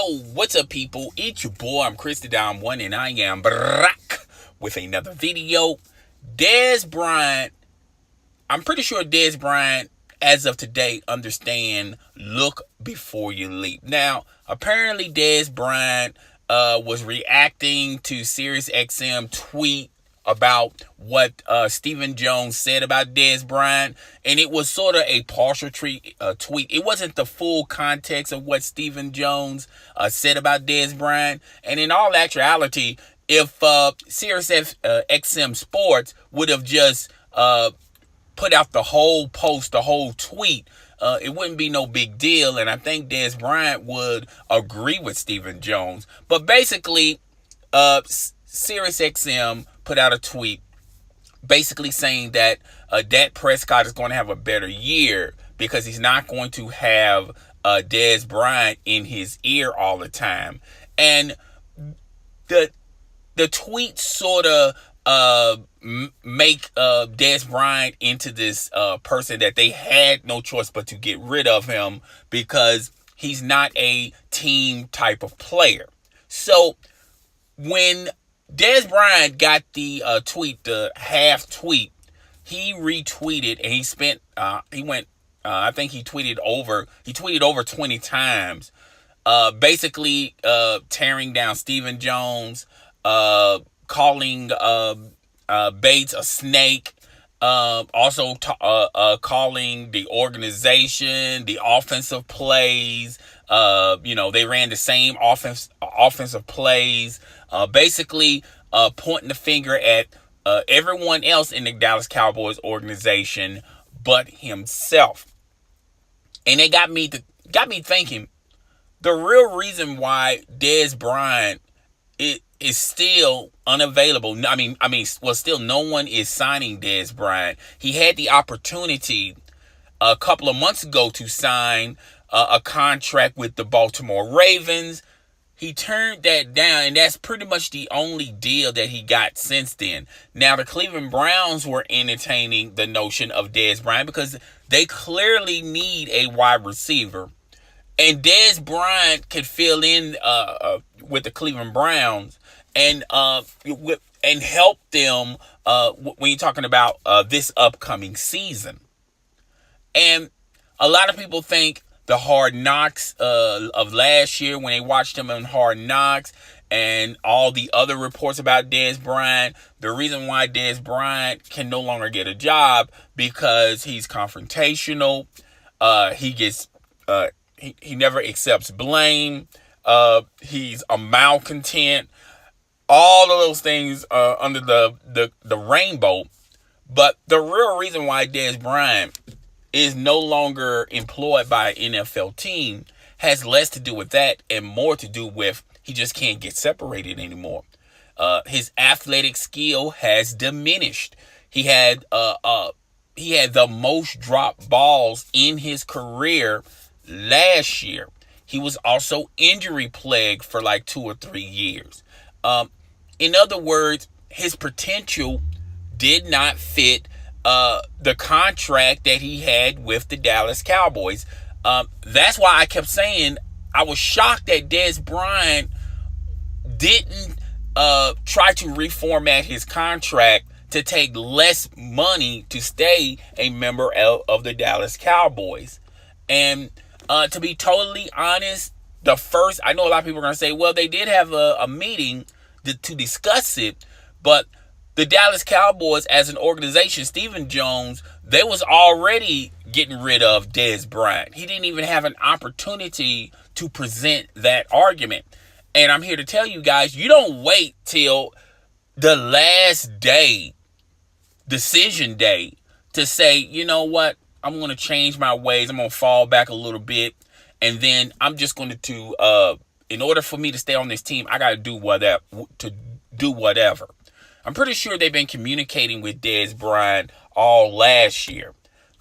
Yo, what's up, people? It's your boy, I'm Christy Dom One, and I am back with another video. Dez Bryant, I'm pretty sure Dez Bryant, as of today, understand look before you leap. Now, apparently Dez Bryant was reacting to SiriusXM tweet about what Stephen Jones said about Dez Bryant, and it was sort of a partial tweet. It wasn't the full context of what Stephen Jones said about Dez Bryant. And in all actuality, if SiriusXM Sports would have just put out the whole post, the whole tweet, it wouldn't be no big deal, and I think Dez Bryant would agree with Stephen Jones. But basically, SiriusXM put out a tweet basically saying that Dak Prescott is going to have a better year because he's not going to have Dez Bryant in his ear all the time. And the tweet sort of make Dez Bryant into this person that they had no choice but to get rid of him because he's not a team type of player. So when Dez Bryant got the tweet, the half tweet, he retweeted, and I think he tweeted over 20 times, basically tearing down Stephen Jones, calling Bates a snake, also calling the organization, the offensive plays. They ran the same offensive plays, basically pointing the finger at everyone else in the Dallas Cowboys organization but himself. And it got me thinking, the real reason why Dez Bryant is still unavailable. Still no one is signing Dez Bryant. He had the opportunity a couple of months ago to sign a contract with the Baltimore Ravens. He turned that down, and that's pretty much the only deal that he got since then. Now, the Cleveland Browns were entertaining the notion of Dez Bryant because they clearly need a wide receiver. And Dez Bryant could fill in with the Cleveland Browns and help them when you're talking about this upcoming season. And a lot of people think the Hard Knocks of last year, when they watched him on Hard Knocks and all the other reports about Dez Bryant, the reason why Dez Bryant can no longer get a job because he's confrontational. He never accepts blame. He's a malcontent. All of those things under the rainbow. But the real reason why Dez Bryant is no longer employed by an NFL team has less to do with that and more to do with he just can't get separated anymore. His athletic skill has diminished. He had the most dropped balls in his career last year. He was also injury plagued for like 2 or 3 years. In other words, his potential did not fit the contract that he had with the Dallas Cowboys. That's why I kept saying I was shocked that Dez Bryant didn't try to reformat his contract to take less money to stay a member of the Dallas Cowboys. And to be totally honest, I know a lot of people are going to say, well, they did have a meeting to discuss it, but the Dallas Cowboys as an organization, Stephen Jones, they was already getting rid of Dez Bryant. He didn't even have an opportunity to present that argument. And I'm here to tell you guys, you don't wait till the last day, decision day, to say, you know what, I'm going to change my ways. I'm going to fall back a little bit. And then I'm just going to in order for me to stay on this team, I got to do whatever. I'm pretty sure they've been communicating with Dez Bryant all last year.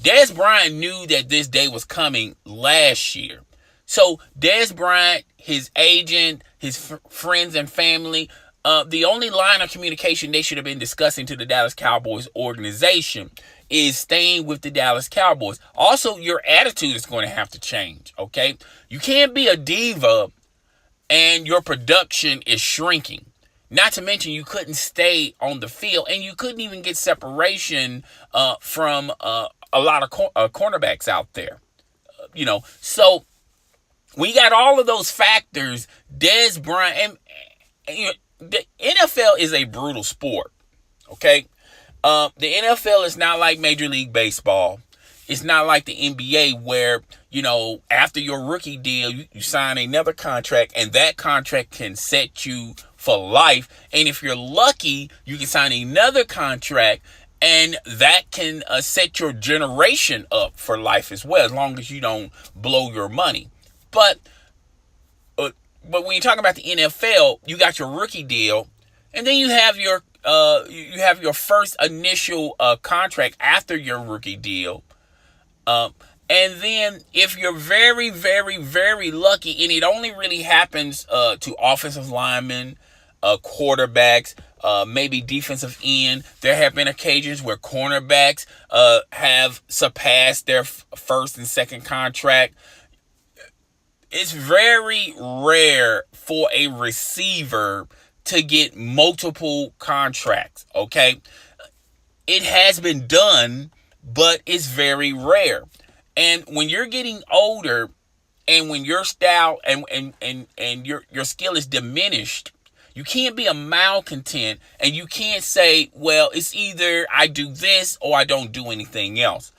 Dez Bryant knew that this day was coming last year. So Dez Bryant, his agent, his friends and family, the only line of communication they should have been discussing to the Dallas Cowboys organization is staying with the Dallas Cowboys. Also, your attitude is going to have to change, okay? You can't be a diva and your production is shrinking. Not to mention you couldn't stay on the field, and you couldn't even get separation from a lot of cornerbacks out there. So we got all of those factors. Dez Bryant, and the NFL is a brutal sport. Okay, the NFL is not like Major League Baseball. It's not like the NBA where, after your rookie deal, you sign another contract, and that contract can set you for life. And if you're lucky, you can sign another contract, and that can set your generation up for life as well, as long as you don't blow your money. But when you're talking about the NFL, you got your rookie deal, and then you have your first initial contract after your rookie deal. And then if you're very, very, very lucky, and it only really happens to offensive linemen, quarterbacks, maybe defensive end. There have been occasions where cornerbacks have surpassed their first and second contract. It's very rare for a receiver to get multiple contracts, okay? It has been done, but it's very rare. And when you're getting older, and when your style and your skill is diminished, you can't be a malcontent, and you can't say, well, it's either I do this or I don't do anything else.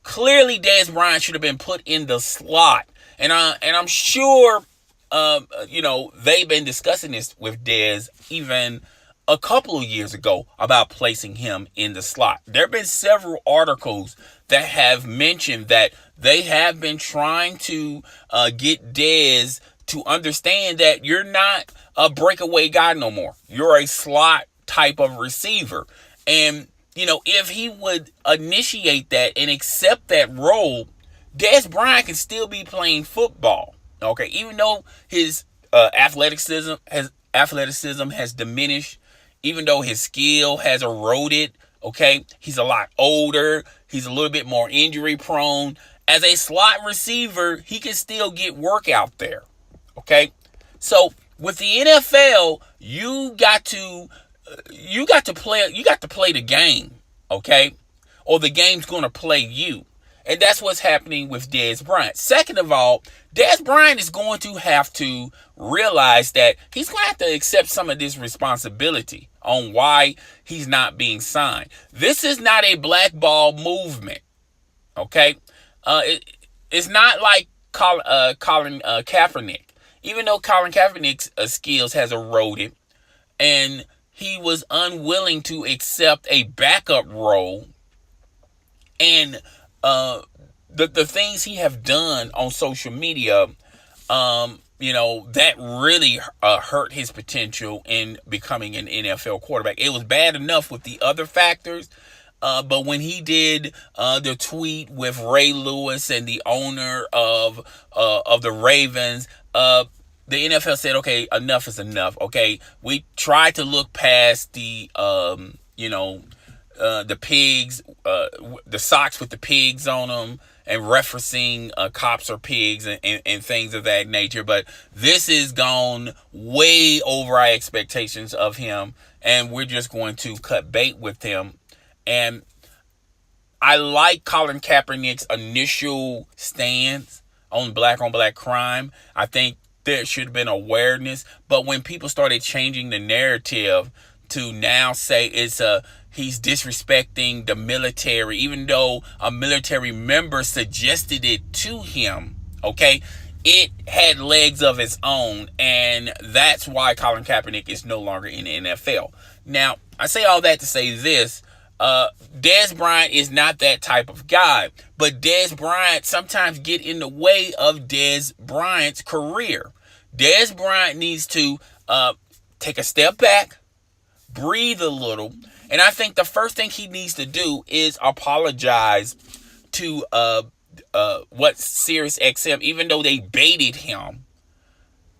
Clearly, Dez Bryant should have been put in the slot, and I'm sure they've been discussing this with Dez even a couple of years ago about placing him in the slot. There have been several articles that have mentioned that they have been trying to get Dez to understand that you're not a breakaway guy no more. You're a slot type of receiver. And, if he would initiate that and accept that role, Dez Bryant can still be playing football. Okay, even though his athleticism has diminished, even though his skill has eroded, okay, he's a lot older, he's a little bit more injury prone. As a slot receiver, he can still get work out there, okay? So with the NFL, you got to play the game, okay? Or the game's going to play you. And that's what's happening with Dez Bryant. Second of all, Dez Bryant is going to have to realize that he's going to have to accept some of this responsibility on why he's not being signed. This is not a blackball movement, okay? It's not like Colin Kaepernick. Even though Colin Kaepernick's skills has eroded, and he was unwilling to accept a backup role, and the things he have done on social media, that really hurt his potential in becoming an NFL quarterback. It was bad enough with the other factors, but when he did the tweet with Ray Lewis and the owner of the Ravens, the NFL said, okay, enough is enough. Okay, we tried to look past the pigs, the socks with the pigs on them, and referencing cops or pigs and things of that nature. But this is gone way over our expectations of him, and we're just going to cut bait with him. And I like Colin Kaepernick's initial stance on black crime. I think there should have been awareness. But when people started changing the narrative to now say he's disrespecting the military, even though a military member suggested it to him, okay, it had legs of its own, and that's why Colin Kaepernick is no longer in the NFL. Now, I say all that to say this. Dez Bryant is not that type of guy, but Dez Bryant sometimes get in the way of Dez Bryant's career. Dez Bryant needs to take a step back, breathe a little, and I think the first thing he needs to do is apologize to what SiriusXM, even though they baited him.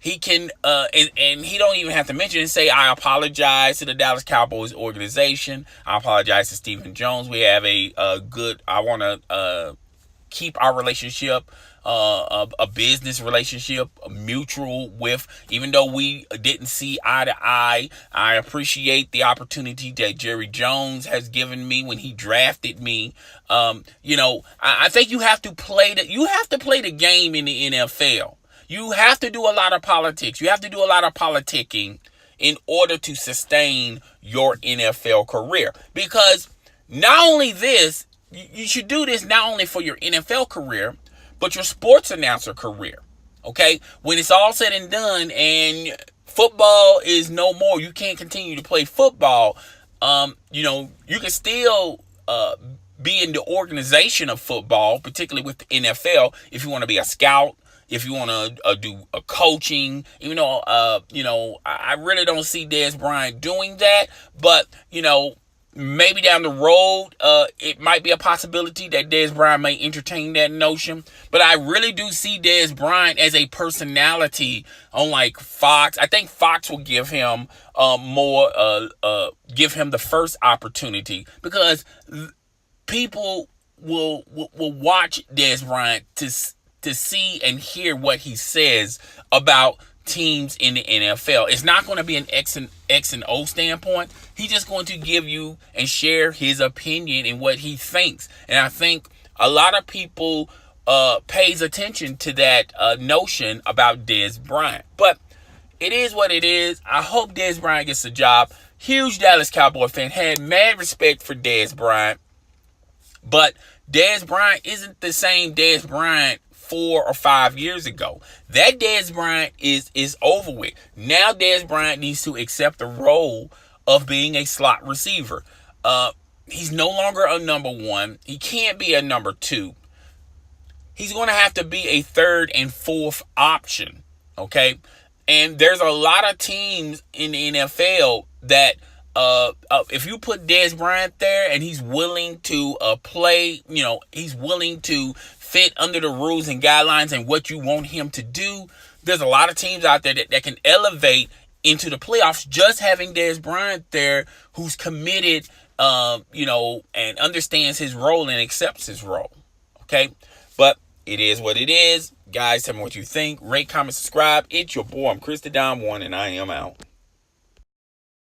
He can, and he don't even have to mention and say, I apologize to the Dallas Cowboys organization. I apologize to Stephen Jones. We have I want to keep our relationship a business relationship, a mutual with, even though we didn't see eye to eye. I appreciate the opportunity that Jerry Jones has given me when he drafted me. I think you have to play the game in the NFL. You have to do a lot of politics. You have to do a lot of politicking in order to sustain your NFL career. Because not only this, you should do this not only for your NFL career, but your sports announcer career. Okay? When it's all said and done and football is no more, you can't continue to play football, you can still be in the organization of football, particularly with the NFL, if you want to be a scout, if you want to do a coaching. Even though, I really don't see Dez Bryant doing that, but, maybe down the road, it might be a possibility that Dez Bryant may entertain that notion. But I really do see Dez Bryant as a personality on like Fox. I think Fox will give him give him the first opportunity, because people will watch Dez Bryant to see and hear what he says about teams in the NFL. It's not going to be an X and O standpoint. He's just going to give you and share his opinion and what he thinks. And I think a lot of people pays attention to that notion about Dez Bryant. But it is what it is. I hope Dez Bryant gets a job. Huge Dallas Cowboy fan. Had mad respect for Dez Bryant. But Dez Bryant isn't the same Dez Bryant 4 or 5 years ago. That Dez Bryant is over with. Now Dez Bryant needs to accept the role of being a slot receiver. He's no longer a number one. He can't be a number two. He's going to have to be a third and fourth option. Okay? And there's a lot of teams in the NFL that if you put Dez Bryant there and he's willing to play, he's willing to fit under the rules and guidelines and what you want him to do, there's a lot of teams out there that can elevate into the playoffs just having Dez Bryant there, who's committed, and understands his role and accepts his role. Okay? But it is what it is. Guys, tell me what you think. Rate, comment, subscribe. It's your boy. I'm Chris the Dom One, and I am out.